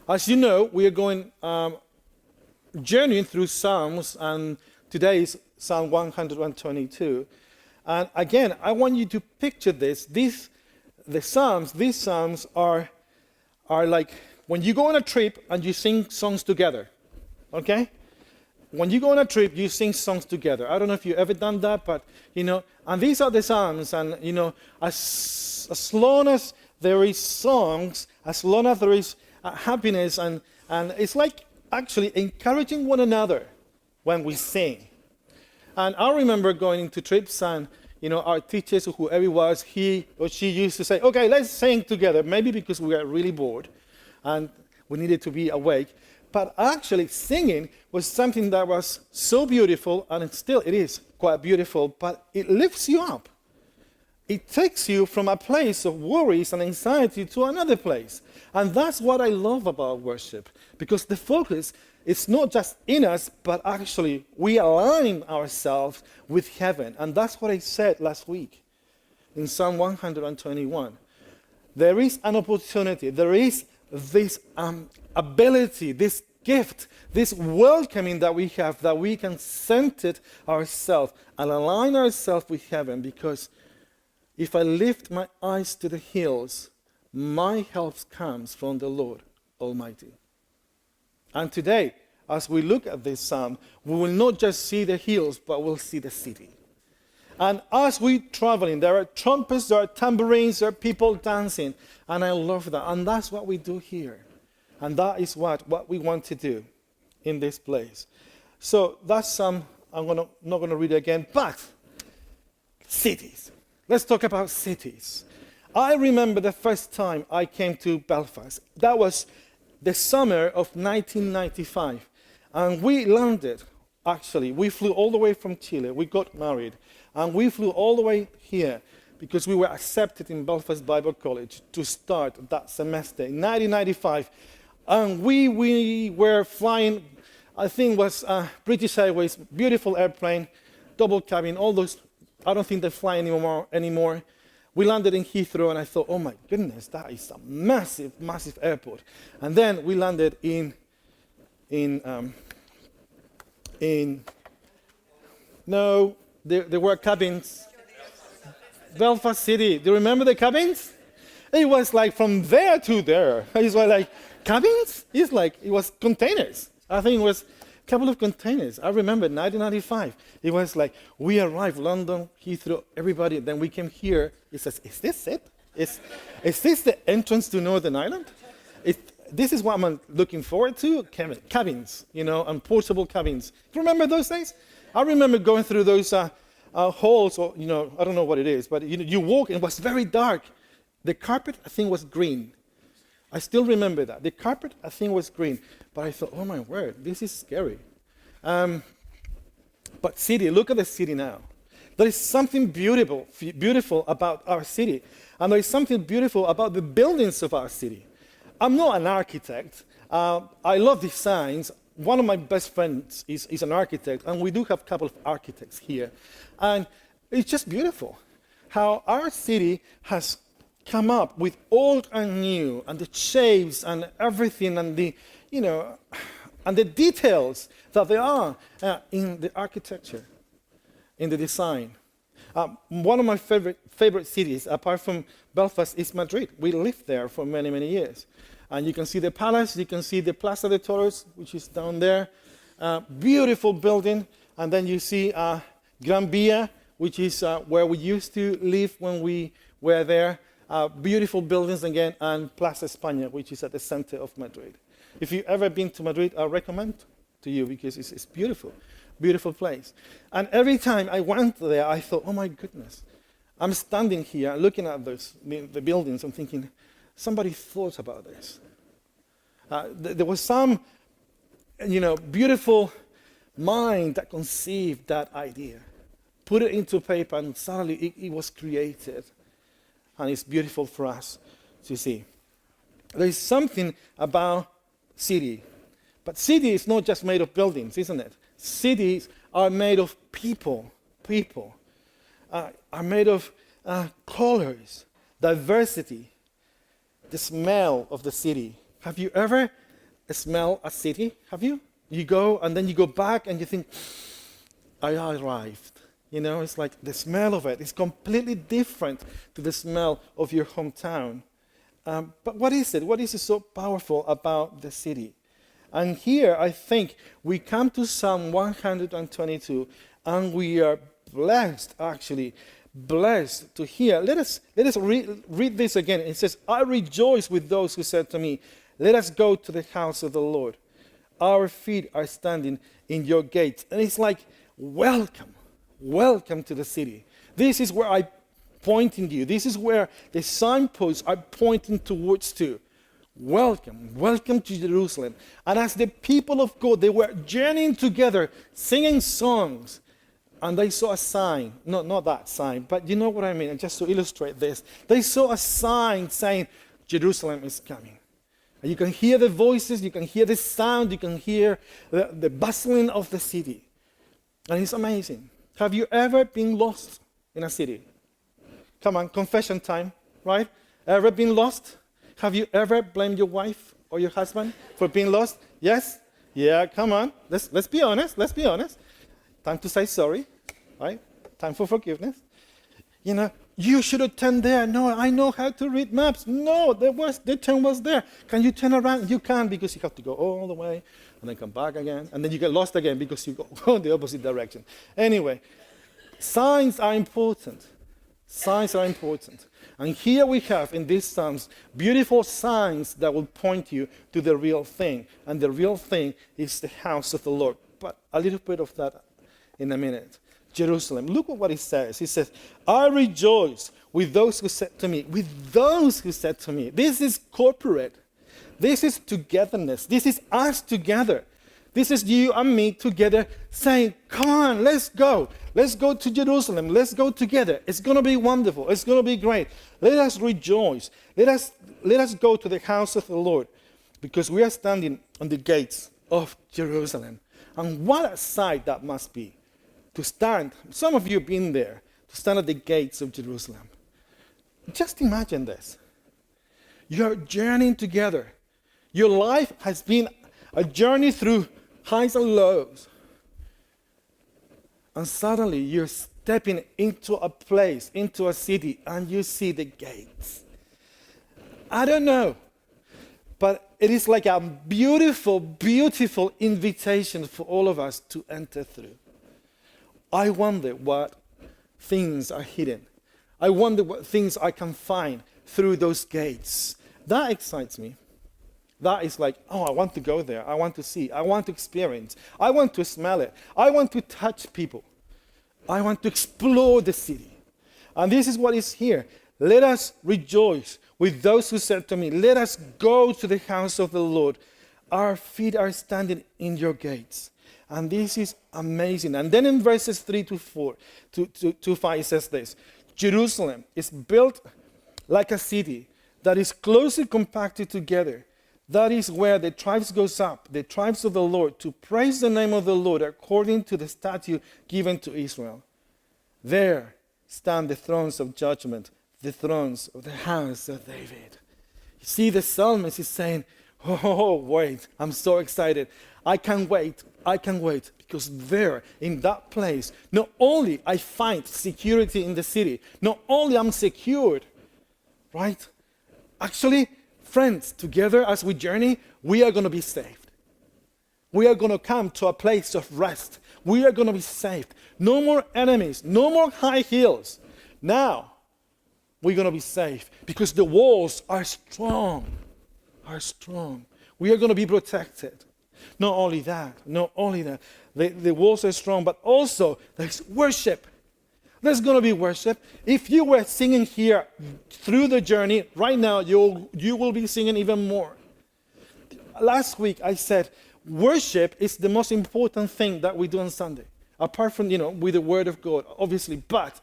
As you know, we are going journeying through Psalms, and today is Psalm 122. And again, I want you to picture this. These Psalms are like when you go on a trip and you sing songs together, okay? When you go on a trip, you sing songs together. I don't know if you've ever done that, but, and these are the Psalms, and, as long as there is songs, as long as there is happiness, and it's like actually encouraging one another when we sing. And I remember going to trips, and our teachers, or whoever it was, he or she used to say, okay, let's sing together, maybe because we were really bored and we needed to be awake. But actually singing was something that was so beautiful, and it is quite beautiful, but it lifts you up. It takes you from a place of worries and anxiety to another place. And that's what I love about worship, because the focus is not just in us, but actually we align ourselves with heaven. And that's what I said last week in Psalm 121. There is an opportunity, there is this ability, this gift, this welcoming that we have, that we can center ourselves and align ourselves with heaven, because if I lift my eyes to the hills, my help comes from the Lord Almighty. And today, as we look at this psalm, we will not just see the hills, but we'll see the city. And as we're traveling, there are trumpets, there are tambourines, there are people dancing. And I love that. And that's what we do here. And that is what we want to do in this place. So that's I'm not going to read it again, but cities. Let's talk about cities. I remember the first time I came to Belfast. That was the summer of 1995. And we landed, actually, we flew all the way from Chile. We got married. And we flew all the way here because we were accepted in Belfast Bible College to start that semester in 1995. And we were flying, I think it was British Airways, beautiful airplane, double cabin, all those. I don't think they fly anymore. We landed in Heathrow, and I thought, oh my goodness, that is a massive, massive airport. And then we landed there were cabins. Belfast City. Do you remember the cabins? It was like from there to there. It's like cabins? It was containers. I think it was a couple of containers. I remember 1995. It was like we arrived, London, Heathrow, everybody. Then we came here. It says, is this it? Is this the entrance to Northern Ireland? This is what I'm looking forward to. Cabins, and portable cabins. Do you remember those days? I remember going through those halls, or, I don't know what it is, but you walk, and it was very dark. The carpet, I think, was green. I still remember that. The carpet, I think, was green. But I thought, oh my word, this is scary. But city, look at the city now. There is something beautiful about our city. And there is something beautiful about the buildings of our city. I'm not an architect. I love designs. One of my best friends is an architect, and we do have a couple of architects here. And it's just beautiful how our city has come up with old and new, and the shapes and everything, and and the details that there are in the architecture, in the design. One of my favorite cities, apart from Belfast, is Madrid. We lived there for many, many years. And you can see the palace, you can see the Plaza de Toros, which is down there. Beautiful building. And then you see Gran Via, which is where we used to live when we were there. Beautiful buildings again, and Plaza España, which is at the center of Madrid. If you've ever been to Madrid, I recommend to you, because it's beautiful, beautiful place. And every time I went there, I thought, oh my goodness, I'm standing here looking at the buildings and thinking, somebody thought about this. There was some, beautiful mind that conceived that idea, put it into paper, and suddenly it was created. And it's beautiful for us to see. There is something about city. But city is not just made of buildings, isn't it? Cities are made of people. People are made of colors, diversity, the smell of the city. Have you ever smell a city? Have you? You go and then you go back and you think, I arrived. You know, it's like the smell of it is completely different to the smell of your hometown. But what is it? What is so powerful about the city? And here I think we come to Psalm 122 and we are blessed, actually, blessed to hear. Let us read this again. It says, I rejoice with those who said to me, let us go to the house of the Lord. Our feet are standing in your gates. And it's like, welcome, welcome to the city. This is where I'm pointing you. This is where the signposts are pointing towards to. Welcome, welcome to Jerusalem. And as the people of God, they were journeying together, singing songs. And they saw a sign, not that sign, but you know what I mean, and just to illustrate this. They saw a sign saying, Jerusalem is coming. And you can hear the voices, you can hear the sound, you can hear the bustling of the city. And it's amazing. Have you ever been lost in a city? Come on, confession time, right? Ever been lost? Have you ever blamed your wife or your husband for being lost? Yes? Yeah, come on. Let's be honest. Let's be honest. Time to say sorry, right? Time for forgiveness. You know, you should have turned there. No, I know how to read maps. No, the turn was there. Can you turn around? You can't because you have to go all the way and then come back again. And then you get lost again because you go in the opposite direction. Anyway, signs are important. Signs are important. And here we have in these Psalms beautiful signs that will point you to the real thing. And the real thing is the house of the Lord. But a little bit of that in a minute. Jerusalem. Look at what it says. It says, I rejoice with those who said to me. With those who said to me. This is corporate. This is togetherness. This is us together. This is you and me together saying, come on, let's go. Let's go to Jerusalem. Let's go together. It's going to be wonderful. It's going to be great. Let us rejoice. Let us go to the house of the Lord because we are standing on the gates of Jerusalem. And what a sight that must be to stand. Some of you have been there, to stand at the gates of Jerusalem. Just imagine this. You're journeying together. Your life has been a journey through highs and lows. And suddenly you're stepping into a place, into a city, and you see the gates. I don't know, but it is like a beautiful, beautiful invitation for all of us to enter through. I wonder what things are hidden. I wonder what things I can find through those gates. That excites me. That is like, oh, I want to go there. I want to see. I want to experience. I want to smell it. I want to touch people. I want to explore the city. And this is what is here. Let us rejoice with those who said to me, let us go to the house of the Lord. Our feet are standing in your gates. And this is amazing. And then in verses 3 to 4, to 5, it says this. Jerusalem is built like a city that is closely compacted together. That is where the tribes goes up, the tribes of the Lord, to praise the name of the Lord according to the statute given to Israel. There stand the thrones of judgment, the thrones of the house of David. You see, the psalmist is saying, oh, wait, I'm so excited. I can't wait, because there, in that place, not only I find security in the city, not only I'm secured, right? Actually, friends, together as we journey, we are going to be saved. We are going to come to a place of rest. We are going to be saved. No more enemies, no more high hills. Now, we're going to be safe because the walls are strong. We are going to be protected. Not only that, the walls are strong, but also there's worship. There's going to be worship. If you were singing here through the journey, right now you will be singing even more. Last week I said worship is the most important thing that we do on Sunday, apart from, with the Word of God, obviously, but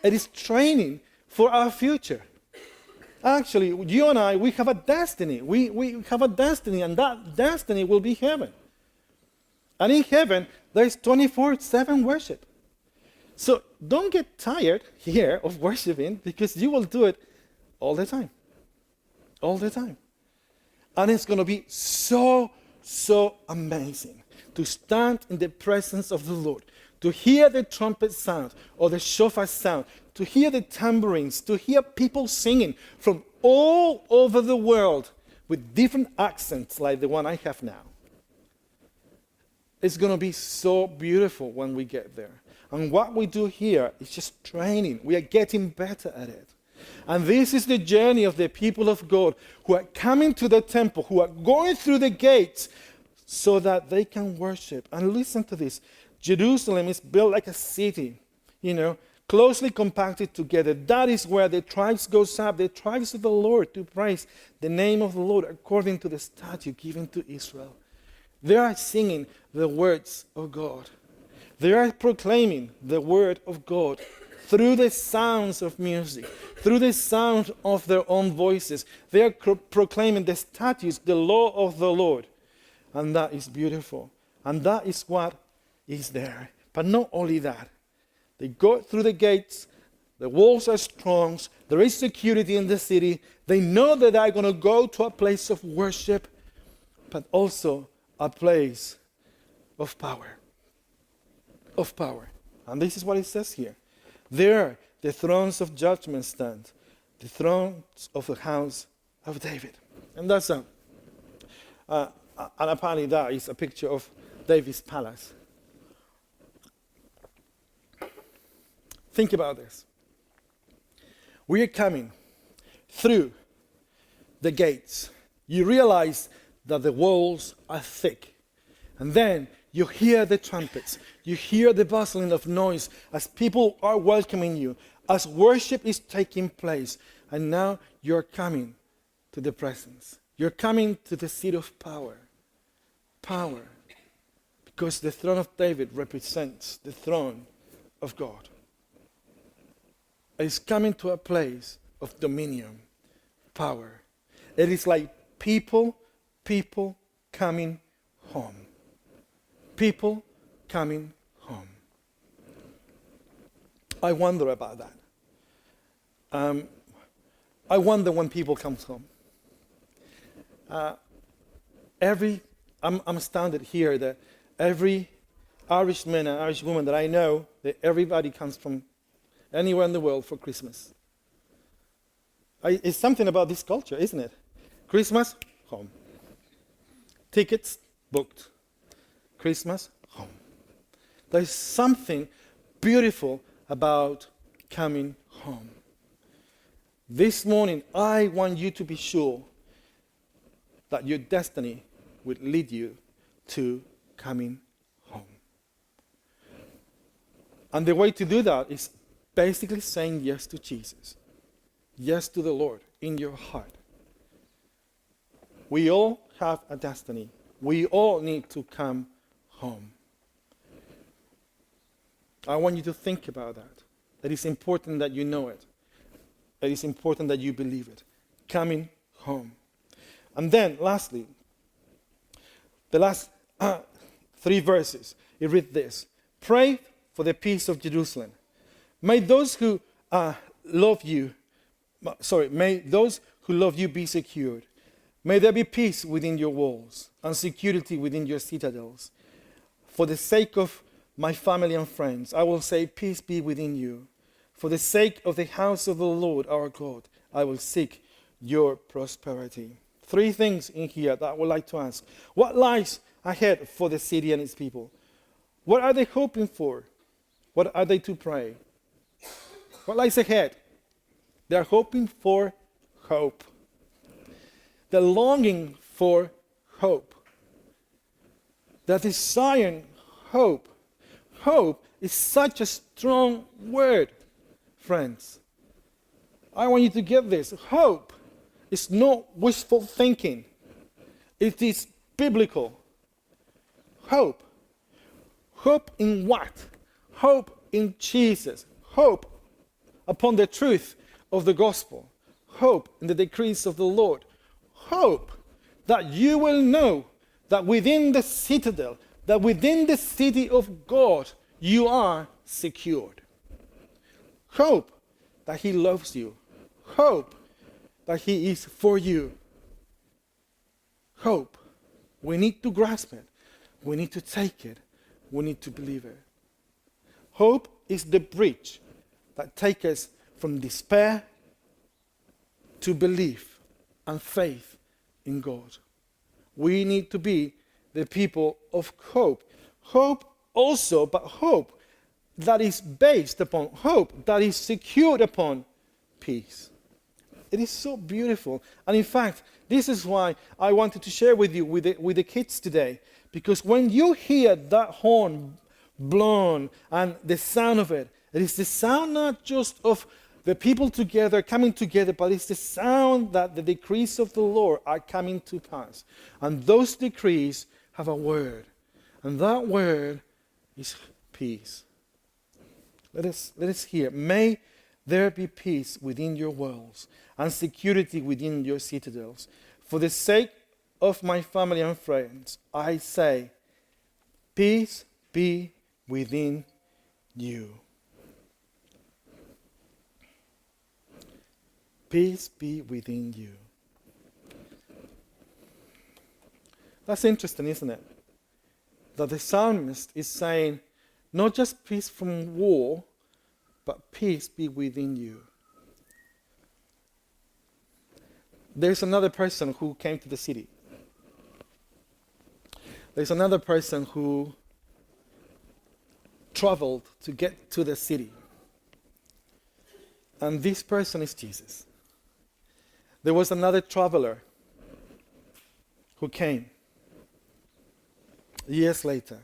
it is training for our future. Actually, you and I, we have a destiny. We have a destiny, and that destiny will be heaven. And in heaven, there's 24/7 worship. So don't get tired here of worshiping because you will do it all the time. All the time. And it's going to be so so amazing to stand in the presence of the Lord, to hear the trumpet sound or the shofar sound, to hear the tambourines, to hear people singing from all over the world with different accents like the one I have now. It's going to be so beautiful when we get there. And what we do here is just training. We are getting better at it. And this is the journey of the people of God who are coming to the temple, who are going through the gates so that they can worship. And listen to this. Jerusalem is built like a city, closely compacted together. That is where the tribes goes up, the tribes of the Lord, to praise the name of the Lord according to the statute given to Israel. They are singing the words of God. They are proclaiming the word of God through the sounds of music, through the sound of their own voices. They are proclaiming the statutes, the law of the Lord. And that is beautiful. And that is what is there. But not only that. They go through the gates. The walls are strong. There is security in the city. They know that they are going to go to a place of worship, but also a place of power. Of power. And this is what it says here. There the thrones of judgment stand, the thrones of the house of David. And that's and apparently that is a picture of David's palace. Think about this. We are coming through the gates. You realize that the walls are thick. And then you hear the trumpets. You hear the bustling of noise as people are welcoming you, as worship is taking place. And now you're coming to the presence. You're coming to the seat of power. Power. Because the throne of David represents the throne of God. It's coming to a place of dominion, power. It is like people coming home. People coming home. I wonder about that. I wonder when people come home. I'm astounded here that every Irishman and Irish woman that I know, that everybody comes from anywhere in the world for Christmas. It's something about this culture, isn't it? Christmas, home. Tickets, booked. Christmas, home. There's something beautiful about coming home. This morning, I want you to be sure that your destiny will lead you to coming home. And the way to do that is basically saying yes to Jesus. Yes to the Lord in your heart. We all have a destiny. We all need to come home. I want you to think about that. It is important that you know it. It is important that you believe it. Coming home. And then, lastly, the last 3 verses, you read this. Pray for the peace of Jerusalem. May those who love you be secured. May there be peace within your walls and security within your citadels. For the sake of my family and friends, I will say, peace be within you. For the sake of the house of the Lord our God, I will seek your prosperity. 3 things in here that I would like to ask. What lies ahead for the city and its people? What are they hoping for? What are they to pray? What lies ahead? They are hoping for hope. They're longing for hope. They're desiring hope. Hope is such a strong word, friends. I want you to get this. Hope is not wishful thinking. It is biblical. Hope. Hope in what? Hope in Jesus. Hope upon the truth of the gospel. Hope in the decrees of the Lord. Hope that you will know that within the citadel, that within the city of God, you are secured. Hope that He loves you. Hope that He is for you. Hope We need to grasp it. We need to take it. We need to believe it. Hope is the bridge that takes us from despair to belief and faith in God. We need to be the people of hope. Hope also, but hope that is based upon, hope that is secured upon peace. It is so beautiful. And in fact, this is why I wanted to share with you, with the kids today. Because when you hear that horn blown and the sound of it, it is the sound not just of the people together, coming together, but it's the sound that the decrees of the Lord are coming to pass. And those decrees have a word. And that word is peace. Let us hear. May there be peace within your walls and security within your citadels. For the sake of my family and friends, I say, peace be within you. Peace be within you. That's interesting, isn't it? That the psalmist is saying, not just peace from war, but peace be within you. There's another person who came to the city. There's another person who traveled to get to the city. And this person is Jesus. There was another traveler who came years later.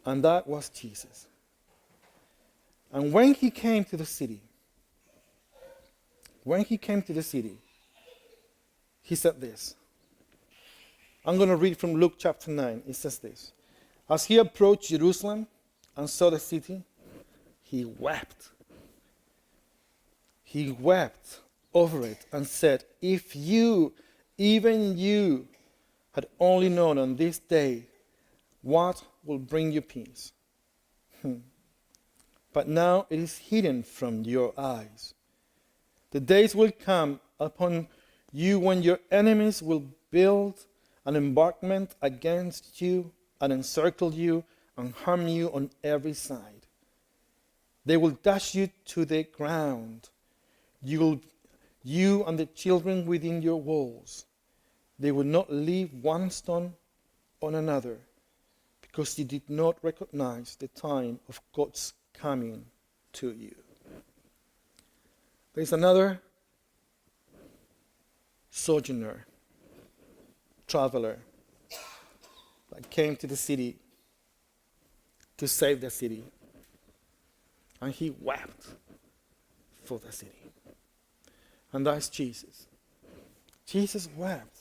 And that was Jesus. And when he came to the city, he said this. I'm going to read from Luke chapter 9. It says this. As he approached Jerusalem and saw the city, he wept. He wept over it and said, if you, even you, had only known on this day what will bring you peace. But now it is hidden from your eyes. The days will come upon you when your enemies will build an embankment against you and encircle you and harm you on every side. They will dash you to the ground. You and the children within your walls. They will not leave one stone on another, because you did not recognize the time of God's coming to you. There's another sojourner, traveler, that came to the city to save the city. And he wept for the city. And that's Jesus. Jesus wept.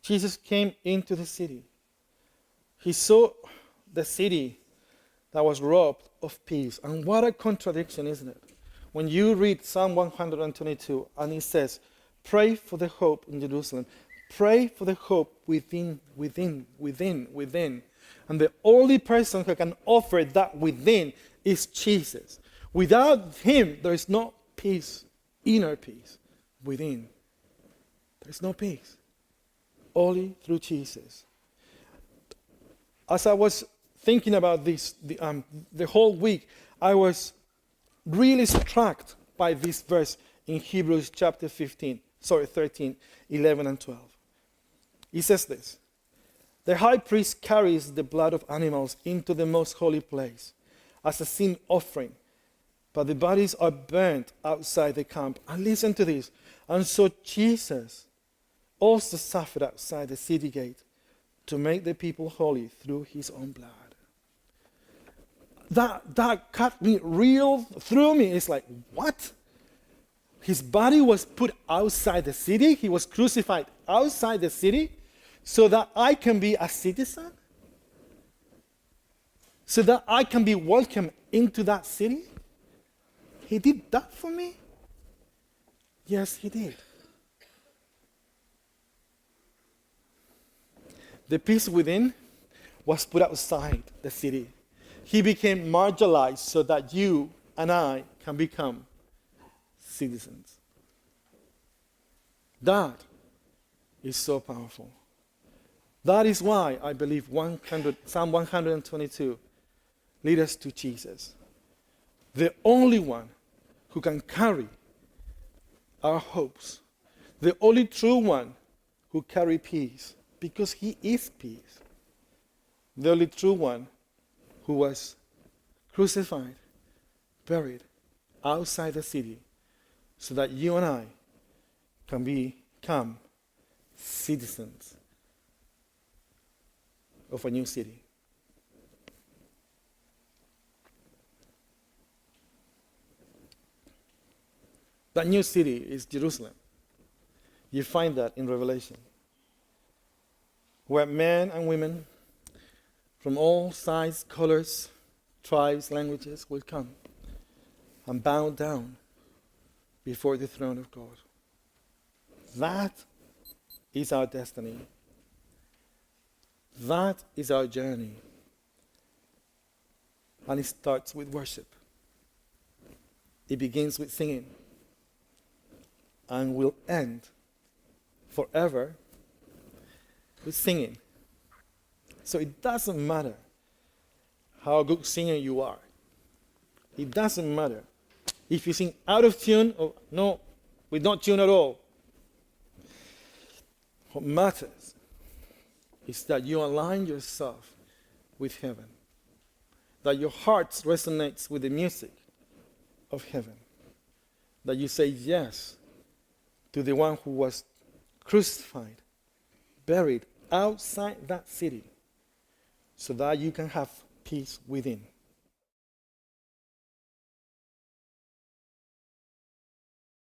Jesus came into the city. He saw the city that was robbed of peace. And what a contradiction, isn't it? When you read Psalm 122 and it says, pray for the hope in Jerusalem. Pray for the hope within. And the only person who can offer that within is Jesus. Without him, there is no peace, inner peace within. There's no peace. Only through Jesus. As I was thinking about this the whole week, I was really struck by this verse in Hebrews chapter 13, 11 and 12. It says this. The high priest carries the blood of animals into the most holy place as a sin offering, but the bodies are burnt outside the camp. And listen to this. And so Jesus also suffered outside the city gate to make the people holy through his own blood. That cut me real through me. It's like, what? His body was put outside the city. He was crucified outside the city so that I can be a citizen? So that I can be welcomed into that city? He did that for me? Yes, he did. The peace within was put outside the city. He became marginalized so that you and I can become citizens. That is so powerful. That is why I believe Psalm 122 leads us to Jesus, the only one who can carry our hopes, the only true one who carries peace, because he is peace. The only true one who was crucified, buried outside the city, so that you and I can become citizens of a new city. That new city is Jerusalem. You find that in Revelation, where men and women from all sizes, colors, tribes, languages will come and bow down before the throne of God. That is our destiny. That is our journey. And it starts with worship. It begins with singing and will end forever with singing. So it doesn't matter how good singer you are. It doesn't matter if you sing out of tune or no, with not tune at all. What matters is that you align yourself with heaven, that your heart resonates with the music of heaven, that you say yes to the one who was crucified, buried outside that city, so that you can have peace within.